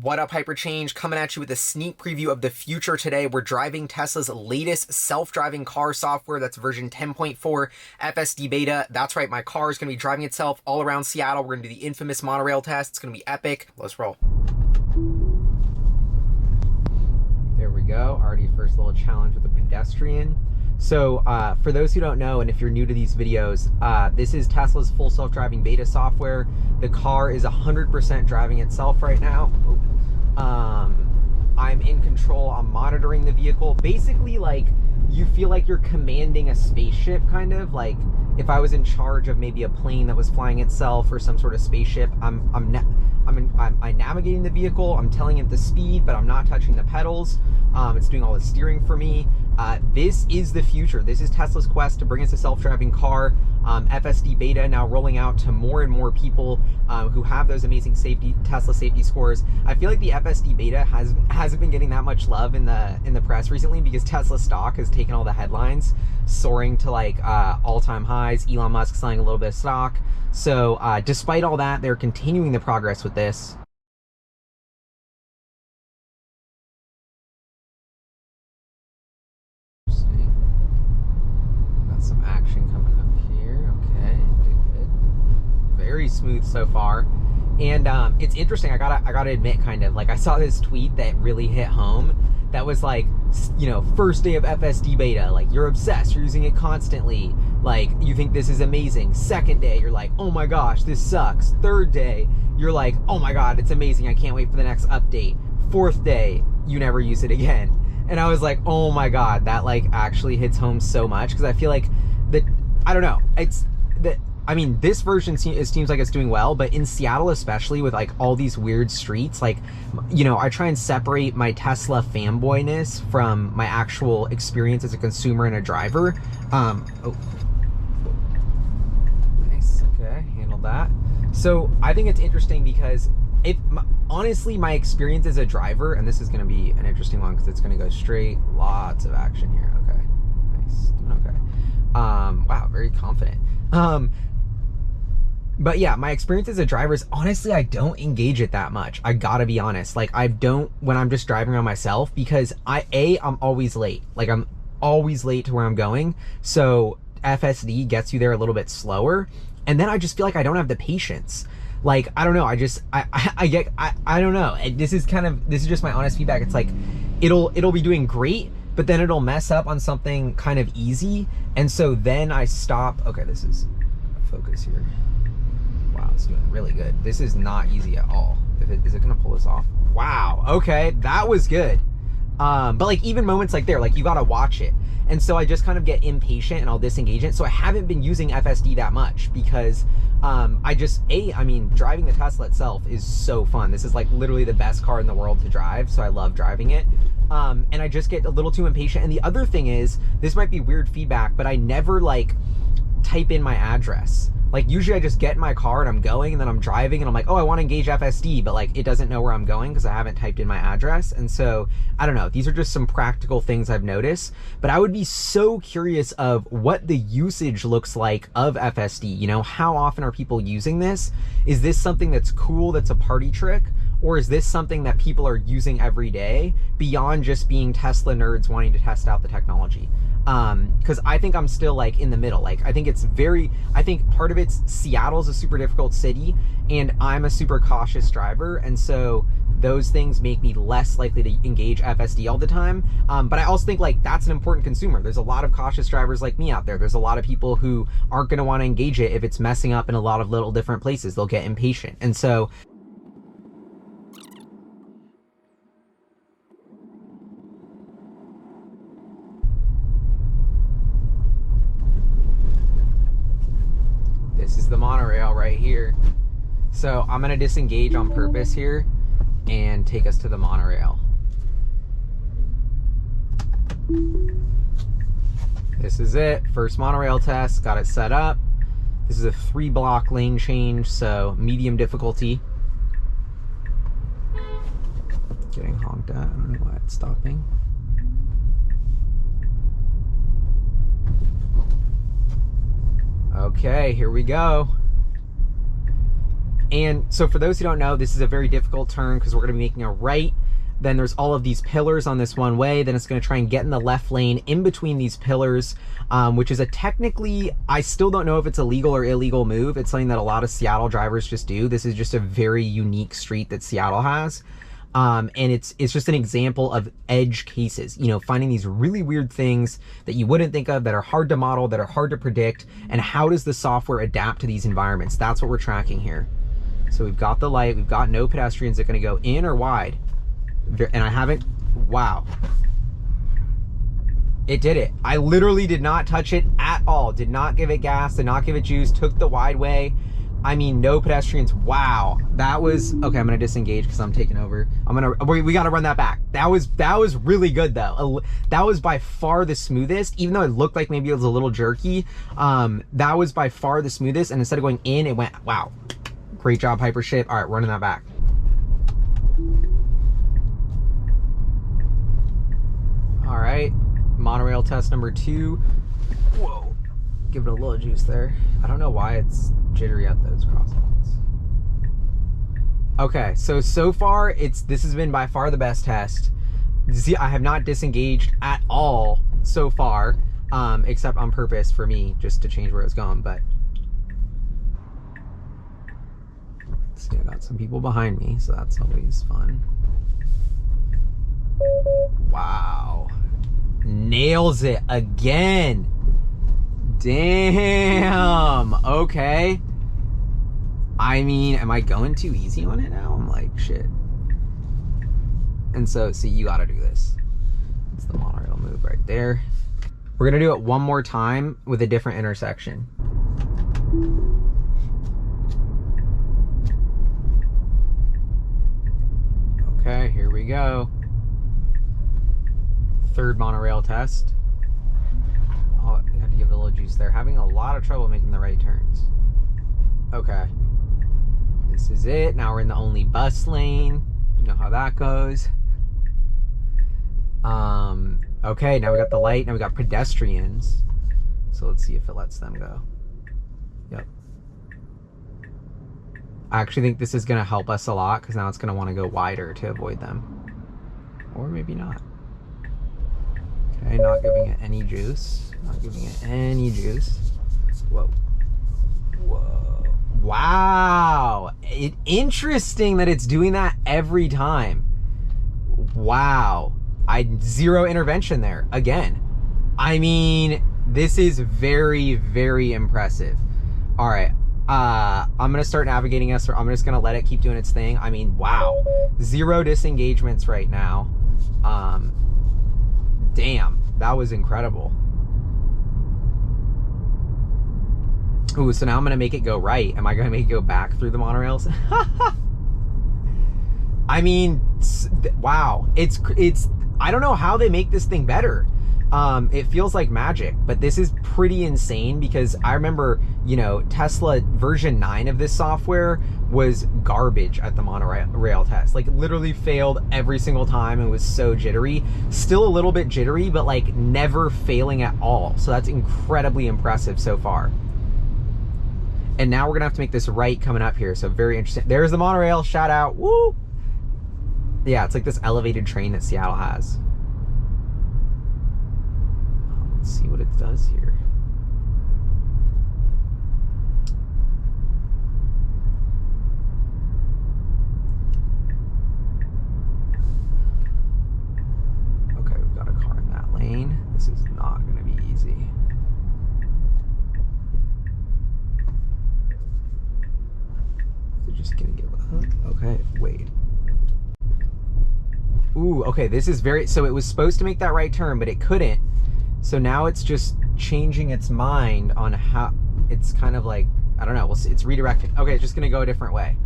What up, Hyperchange? Coming at you with a sneak preview of the future today. We're driving Tesla's latest self-driving car software. That's version 10.4 FSD Beta. That's right, my car is going to be driving itself all around Seattle. We're going to do the infamous Monorail Test. It's going to be epic. Let's roll. There we go. Already first little challenge with the Pedestrian. So for those who don't know, and if you're new to these videos, this is Tesla's full self-driving beta software. The car is 100% driving itself right now. I'm in control. I'm monitoring the vehicle. Basically, like, you feel like you're commanding a spaceship, kind of. Like, if I was in charge of maybe a plane that was flying itself or some sort of spaceship, I'm navigating the vehicle. I'm telling it the speed, but I'm not touching the pedals. It's doing all the steering for me. This is the future. This is Tesla's quest to bring us a self-driving car. FSD Beta now rolling out to more and more people who have those amazing Tesla safety scores. I feel like the FSD Beta hasn't been getting that much love in the press recently because Tesla stock has taken all the headlines, soaring to like all-time highs. Elon Musk selling a little bit of stock. So despite all that, they're continuing the progress with this. Some action coming up here. Okay, good. Very smooth so far. And it's interesting, I gotta admit, kind of like, I saw this tweet that really hit home that was like, you know, first day of FSD beta, like, you're obsessed, you're using it constantly, like, you think this is amazing. Second day, you're like, oh my gosh, this sucks. Third day, you're like, oh my god, it's amazing, I can't wait for the next update. Fourth day, you never use it again. And I was like, oh my god, that like actually hits home so much, because I feel like that, I don't know, it's that, I mean, this version seems like it's doing well, but in Seattle especially, with like all these weird streets, like, you know, I try and separate my Tesla fanboyness from my actual experience as a consumer and a driver. Oh, nice, okay, handled that. So I think it's interesting because honestly, my experience as a driver, and this is going to be an interesting one because it's going to go straight, lots of action here. Okay, nice, okay. Wow, very confident. But yeah, my experience as a driver is, honestly, I don't engage it that much. I gotta be honest. Like, I don't when I'm just driving around myself, because I'm always late. Like, I'm always late to where I'm going. So FSD gets you there a little bit slower. And then I just feel like I don't have the patience. Like, I don't know, I don't know. This is just my honest feedback. It's like, it'll be doing great, but then it'll mess up on something kind of easy. And so then I stop. Okay, this is focus here. Wow, it's doing really good. This is not easy at all. Is it gonna pull this off? Wow, okay, that was good. But like, even moments like there, like, you gotta watch it. And so I just kind of get impatient and I'll disengage it. So I haven't been using FSD that much because I mean, driving the Tesla itself is so fun. This is like literally the best car in the world to drive. So I love driving it. And I just get a little too impatient. And the other thing is, this might be weird feedback, but I never like type in my address. Like, usually I just get in my car and I'm going, and then I'm driving and I'm like, oh, I want to engage FSD, but like, it doesn't know where I'm going because I haven't typed in my address. And so, I don't know, these are just some practical things I've noticed, but I would be so curious of what the usage looks like of FSD. You know, how often are people using this? Is this something that's cool, that's a party trick? Or is this something that people are using every day beyond just being Tesla nerds wanting to test out the technology? Because I think I'm still like in the middle. Like, I think part of it's Seattle's a super difficult city and I'm a super cautious driver. And so those things make me less likely to engage FSD all the time. But I also think like that's an important consumer. There's a lot of cautious drivers like me out there. There's a lot of people who aren't going to want to engage it if it's messing up in a lot of little different places. They'll get impatient. And so this is the monorail right here. So I'm gonna disengage on purpose here and take us to the monorail. This is it, first monorail test, got it set up. This is a 3-block lane change, so medium difficulty. Getting honked at, I don't know why it's stopping. Okay, here we go. And so for those who don't know, this is a very difficult turn because we're going to be making a right. Then there's all of these pillars on this one way. Then it's going to try and get in the left lane in between these pillars, which is a technically, I still don't know if it's a legal or illegal move. It's something that a lot of Seattle drivers just do. This is just a very unique street that Seattle has. And it's just an example of edge cases, you know, finding these really weird things that you wouldn't think of, that are hard to model, that are hard to predict, and how does the software adapt to these environments? That's what we're tracking here. So we've got the light, we've got no pedestrians that are going to go in or wide. And I haven't, wow. It did it. I literally did not touch it at all. Did not give it gas, did not give it juice, took the wide way. I mean, no pedestrians. Wow. That was, okay, I'm gonna disengage because I'm taking over. We gotta run that back. That was really good though. That was by far the smoothest, even though it looked like maybe it was a little jerky. That was by far the smoothest, and instead of going in, it went, wow. Great job, Hypership. All right, running that back. All right, monorail test number 2. Whoa, give it a little juice there. I don't know why it's jittery at those crosswalks. Okay, so far this has been by far the best test. See, I have not disengaged at all so far, except on purpose for me, just to change where it was going. But see, I got some people behind me, so that's always fun. Wow. Nails it again. Damn. Okay. I mean, am I going too easy on it now? I'm like, shit. And so, see, you gotta do this. It's the monorail move right there. We're gonna do it one more time with a different intersection. Okay, here we go. Third monorail test. Oh, I had to give it a little juice there. Having a lot of trouble making the right turns. Okay. This is it. Now we're in the only bus lane. You know how that goes. Okay, now we got the light. Now we got pedestrians. So let's see if it lets them go. Yep. I actually think this is going to help us a lot because now it's going to want to go wider to avoid them. Or maybe not. Okay, not giving it any juice. Not giving it any juice. Whoa. Whoa. Wow. Interesting that it's doing that every time. Wow. Zero intervention there. Again. I mean, this is very, very impressive. All right. I'm going to start navigating us, or I'm just going to let it keep doing its thing. I mean, wow. 0 disengagements right now. Damn, that was incredible. Ooh, so now I'm gonna make it go right. Am I gonna make it go back through the monorails? I mean, wow. It's. I don't know how they make this thing better. It feels like magic, but this is pretty insane because I remember, you know, Tesla version 9 of this software was garbage at the monorail test. Like, literally failed every single time and was so jittery. Still a little bit jittery, but like never failing at all. So that's incredibly impressive so far. And now we're gonna have to make this right coming up here. So very interesting. There's the monorail, shout out, woo! Yeah, it's like this elevated train that Seattle has. Let's see what it does here. Okay, we've got a car in that lane. This is not going to be easy. They're just going to give up. Okay, wait. Ooh, okay, this is very... So it was supposed to make that right turn, but it couldn't. So now it's just changing its mind on how... It's kind of like... I don't know. We'll see. It's redirecting. Okay, it's just going to go a different way.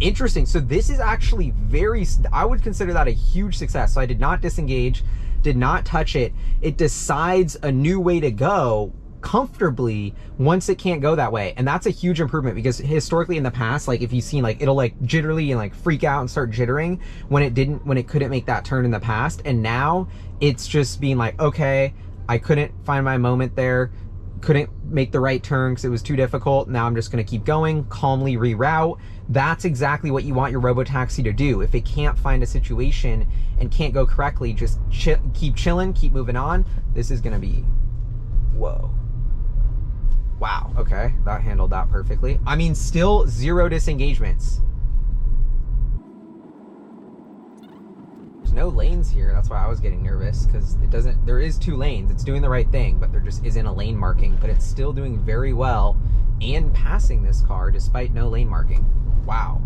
Interesting. So this is actually very... I would consider that a huge success. So I did not disengage, did not touch it. It decides a new way to go comfortably once it can't go that way, and that's a huge improvement because historically in the past, like if you've seen, like it'll like jittery and like freak out and start jittering when it couldn't make that turn in the past, and now it's just being like, okay, I couldn't find my moment there, couldn't make the right turn because it was too difficult. Now I'm just going to keep going, calmly reroute. That's exactly what you want your robotaxi to do. If it can't find a situation and can't go correctly, just keep chilling, keep moving on. This is going to be, whoa. Wow, okay, that handled that perfectly. I mean, still 0 disengagements. There's no lanes here. That's why I was getting nervous, because it doesn't, there is 2 lanes. It's doing the right thing, but there just isn't a lane marking, but it's still doing very well and passing this car despite no lane marking. Wow.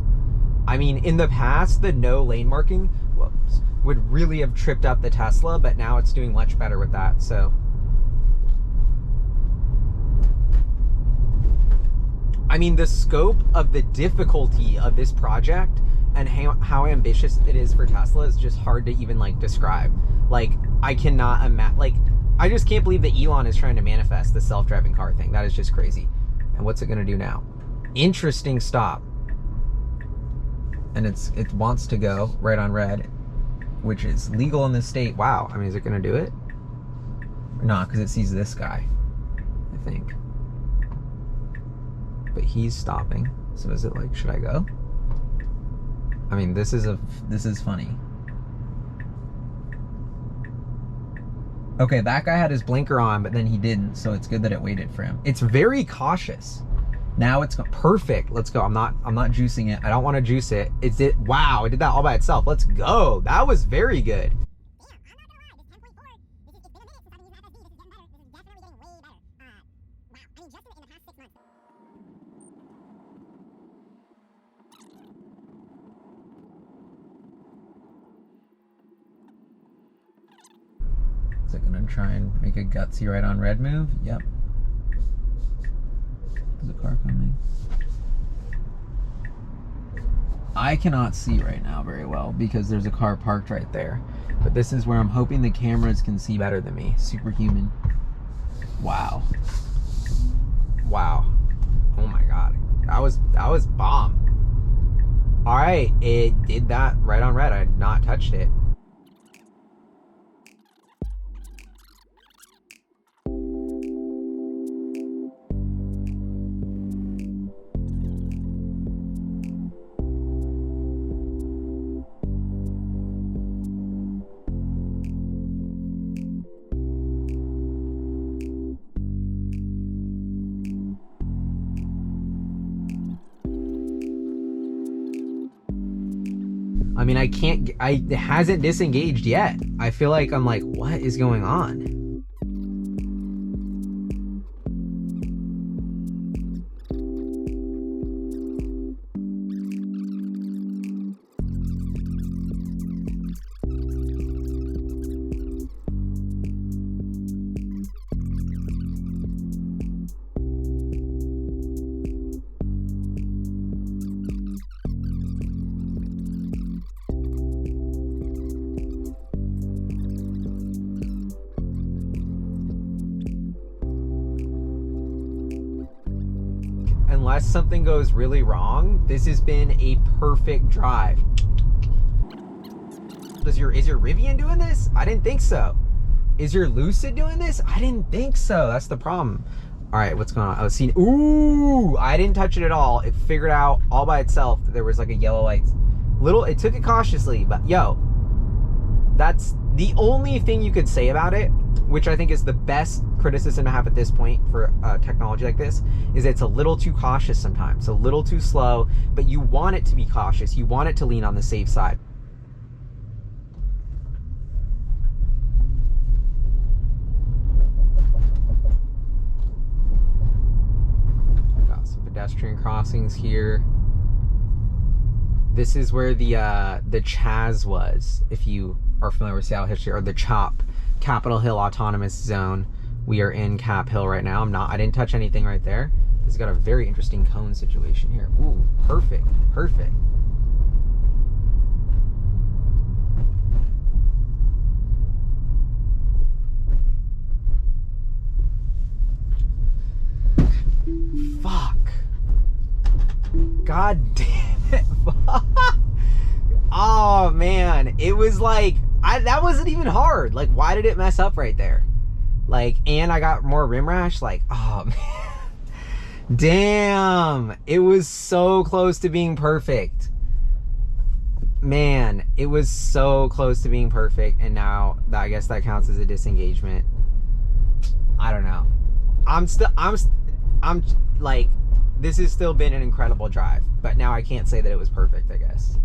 I mean, in the past, the no lane marking, whoops, would really have tripped up the Tesla, but now it's doing much better with that, so. I mean, the scope of the difficulty of this project and how ambitious it is for Tesla is just hard to even like describe. Like, I cannot imagine, like, I just can't believe that Elon is trying to manifest the self-driving car thing. That is just crazy. And what's it gonna do now? Interesting stop. And it wants to go right on red, which is legal in this state. Wow, I mean, is it gonna do it? Or not, because it sees this guy, I think. But he's stopping. So is it like, should I go? I mean, this is funny. Okay, that guy had his blinker on, but then he didn't, so it's good that it waited for him. It's very cautious. Now it's perfect. Let's go. I'm not juicing it. I don't want to juice it. Wow, it did that all by itself. Let's go. That was very good. Is it gonna try and make a gutsy right on red move? Yep. There's a car coming. I cannot see right now very well because there's a car parked right there. But this is where I'm hoping the cameras can see better than me. Superhuman. Wow. Wow. Oh my god. That was bomb. Alright, it did that right on red. I had not touched it. I mean, it hasn't disengaged yet. I feel like I'm like, what is going on? Unless something goes really wrong, this has been a perfect drive. Is your Rivian doing this? I didn't think so. Is your Lucid doing this? I didn't think so. That's the problem. All right, what's going on? I was seeing, ooh, I didn't touch it at all. It figured out all by itself that there was like a yellow light. It took it cautiously, but yo, that's the only thing you could say about it, which I think is the best criticism to have at this point for technology like this, is it's a little too cautious sometimes, a little too slow, but you want it to be cautious. You want it to lean on the safe side. Got some pedestrian crossings here. This is where the Chaz was, if you are familiar with Seattle history, or the CHOP, Capitol Hill Autonomous Zone. We are in Cap Hill right now. I didn't touch anything right there. This has got a very interesting cone situation here. Ooh, perfect, perfect. Fuck. God damn it. Oh man, it was like, that wasn't even hard. Like, why did it mess up right there? Like, and I got more rim rash. Like, oh man. Damn, it was so close to being perfect. Man, it was so close to being perfect, and now I guess that counts as a disengagement. I don't know. I'm like, this has still been an incredible drive, but now I can't say that it was perfect, I guess.